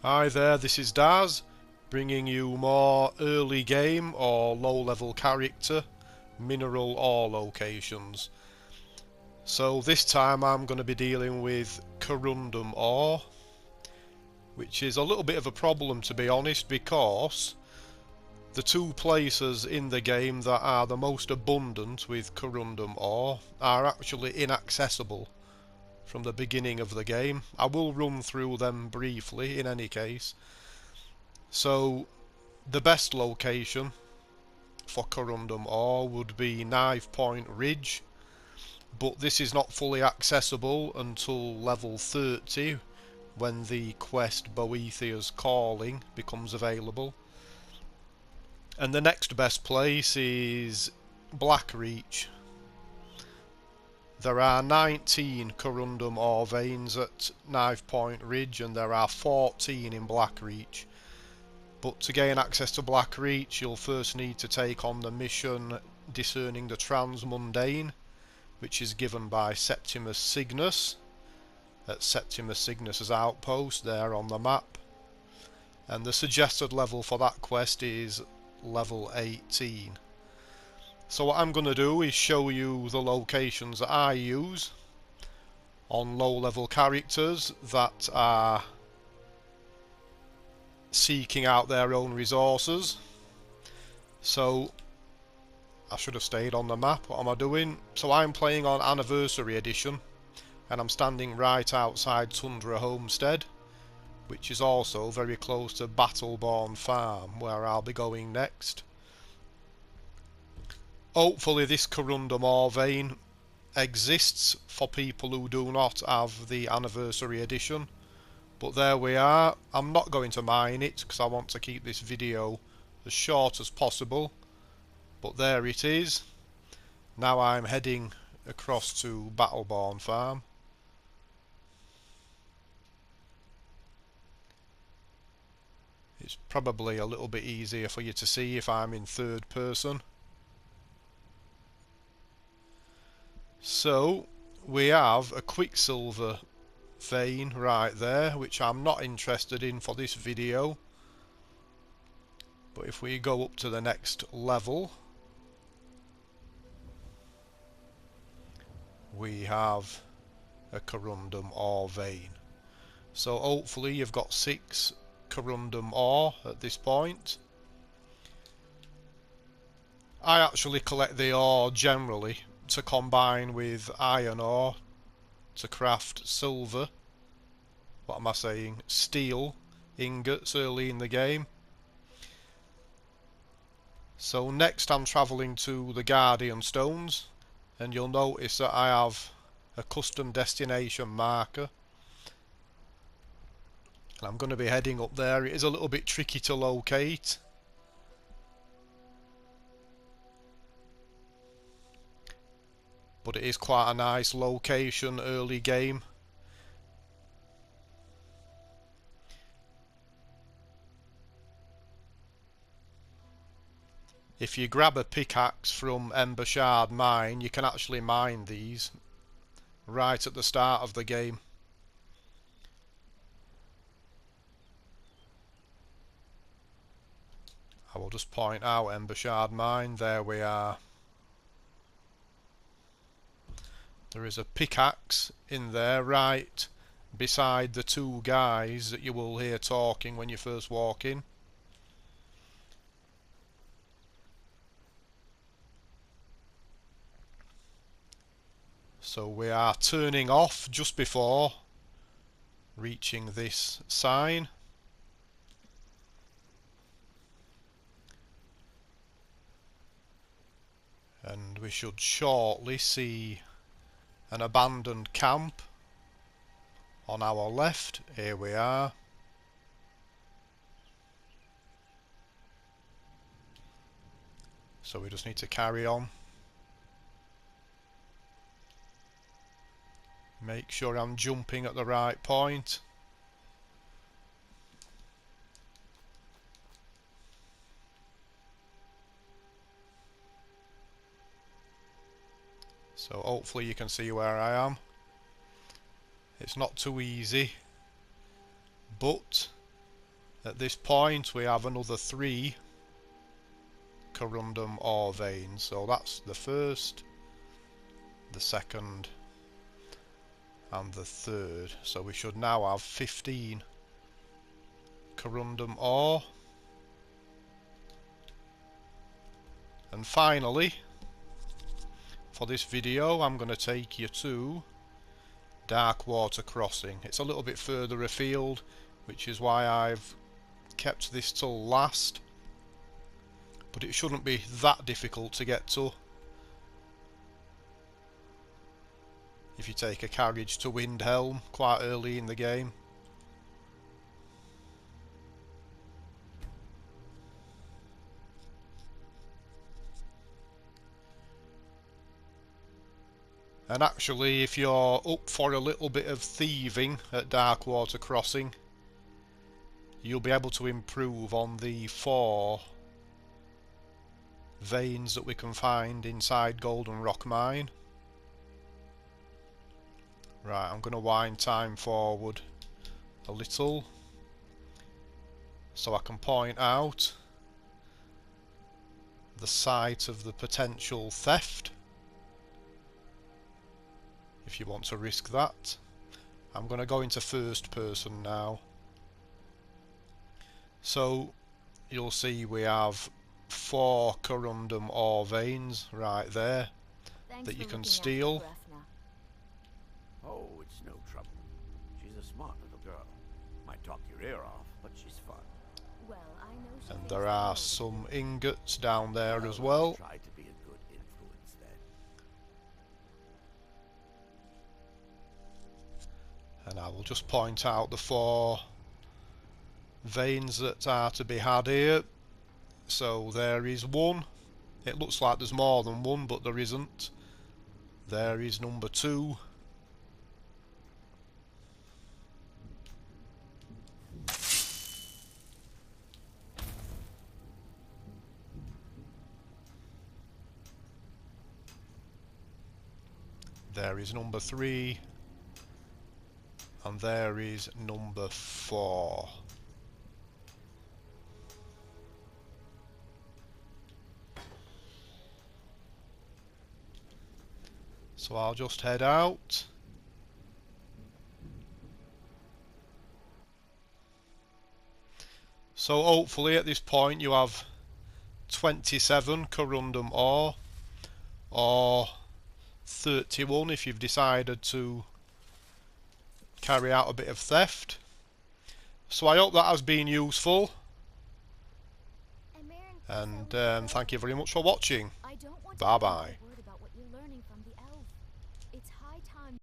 Hi there, this is Daz, bringing you more early game or low level character mineral ore locations. So this time I'm going to be dealing with Corundum Ore, which is a little bit of a problem to be honest, because the two places in the game that are the most abundant with Corundum Ore are actually inaccessible from the beginning of the game. I will run through them briefly in any case. So the best location for Corundum Ore would be Knife Point Ridge, but this is not fully accessible until level 30 when the quest Boethiah's Calling becomes available. And the next best place is Blackreach. There are 19 Corundum Ore veins at Knife Point Ridge and there are 14 in Blackreach. But to gain access to Blackreach, you'll first need to take on the mission Discerning the Transmundane, which is given by Septimus Cygnus at Septimus Cygnus's outpost there on the map. And the suggested level for that quest is level 18. So what I'm going to do is show you the locations that I use on low level characters that are seeking out their own resources. So I should have stayed on the map. What am I doing? So I'm playing on Anniversary Edition and I'm standing right outside Tundra Homestead, which is also very close to Battleborn Farm, where I'll be going next. Hopefully this Corundum Ore vein exists for people who do not have the Anniversary Edition. But there we are. I'm not going to mine it because I want to keep this video as short as possible. But there it is. Now I'm heading across to Battleborn Farm. It's probably a little bit easier for you to see if I'm in third person. So we have a Quicksilver vein right there, which I'm not interested in for this video. But if we go up to the next level, we have a Corundum Ore vein. So hopefully you've got 6 Corundum Ore at this point. I actually collect the ore generally to combine with iron ore to craft silver, what am I saying, steel ingots early in the game. So next I'm travelling to the Guardian Stones, and you'll notice that I have a custom destination marker. And I'm going to be heading up there. It is a little bit tricky to locate. But it is quite a nice location early game. If you grab a pickaxe from Embershard Mine, you can actually mine these right at the start of the game. I will just point out Embershard Mine, there we are. There is a pickaxe in there right beside the 2 guys that you will hear talking when you first walk in. So we are turning off just before reaching this sign. And we should shortly see an abandoned camp on our left. Here we are. So we just need to carry on. Make sure I'm jumping at the right point. So hopefully you can see where I am. It's not too easy, but At this point we have another 3 Corundum Ore veins, so that's the first, the second and the third. So we should now have 15 Corundum Ore. And finally, for this video, I'm going to take you to Darkwater Crossing. It's a little bit further afield, which is why I've kept this till last. But it shouldn't be that difficult to get to if you take a carriage to Windhelm quite early in the game. And actually, if you're up for a little bit of thieving at Darkwater Crossing, you'll be able to improve on the 4 veins that we can find inside Goldenrock Mine. Right, I'm going to wind time forward a little so I can point out the site of the potential theft, if you want to risk that. I'm going to go into first person now. So you'll see we have 4 Corundum Ore veins right there that you can steal. Oh, it's no trouble. She's a smart little girl. Might talk your ear off, but she's fun. Well, I know she And there are some ingots down there as well. Try to be a good influence then. And I will just point out the 4 veins that are to be had here. So there is 1. It looks like there's more than 1, but there isn't. There is number 2. There is number 3. And there is number 4. So I'll just head out. So hopefully at this point you have 27 Corundum Ore, or 31 if you've decided to carry out a bit of theft. So I hope that has been useful, and thank you very much for watching. Bye bye.